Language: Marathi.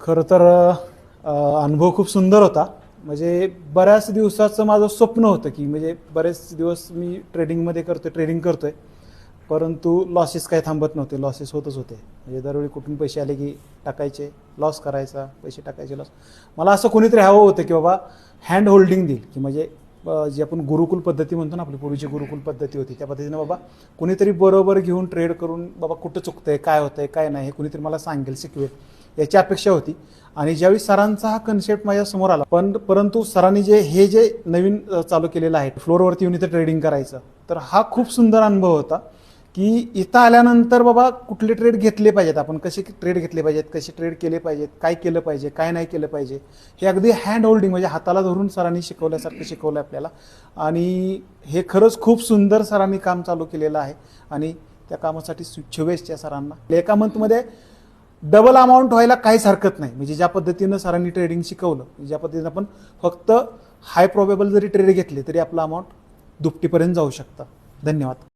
खरं तर अनुभव खूप सुंदर होता. म्हणजे बऱ्याच दिवसाचं माझं स्वप्न होतं, की म्हणजे बरेच दिवस मी ट्रेडिंग करतोय. परंतु लॉसेस काही थांबत नव्हते. लॉसेस होतच होते. म्हणजे दरवेळी कुठून पैसे आले की टाकायचे, लॉस करायचा, पैसे टाकायचे, लॉस. मला असं कोणीतरी हवं होतं, की बाबा हँड होल्डिंग देईल, की म्हणजे जी आपण गुरुकुल पद्धती म्हणतो ना, आपली पूर्वीची गुरुकुल पद्धती होती, त्या पद्धतीनं बाबा कुणीतरी बरोबर घेऊन ट्रेड करून बाबा कुठं चुकतंय, काय होतंय, काय नाही, हे कुणीतरी मला सांगेल, शिकवेल, याची अपेक्षा होती. आणि ज्यावेळी सरांचा हा कन्सेप्ट माझ्या समोर आला, परंतु सरांनी जे नवीन चालू केलेलं आहे, फ्लोअरवरती येऊन इथं ट्रेडिंग करायचं, तर हा खूप सुंदर अनुभव होता. की इथं आल्यानंतर बाबा कुठले ट्रेड घेतले पाहिजेत, आपण कसे ट्रेड घेतले पाहिजेत, कसे ट्रेड केले पाहिजेत, काय केलं पाहिजे, काय नाही केलं पाहिजे, हे अगदी हँड होल्डिंग म्हणजे हाताला धरून सरांनी शिकवल्यासारखं शिकवलं आपल्याला. आणि हे खरंच खूप सुंदर सरांनी काम चालू केलेलं आहे. आणि त्या कामासाठी शुभेच्छा सरांना. एका मंथमध्ये डबल अमाऊंट व्हायला काहीच हरकत नाही. म्हणजे ज्या पद्धतीनं सरांनी ट्रेडिंग शिकवलं, ज्या पद्धतीनं आपण फक्त हाय प्रोबेबल जरी ट्रेड घेतले तरी आपला अमाऊंट दुपटीपर्यंत जाऊ शकतं. धन्यवाद.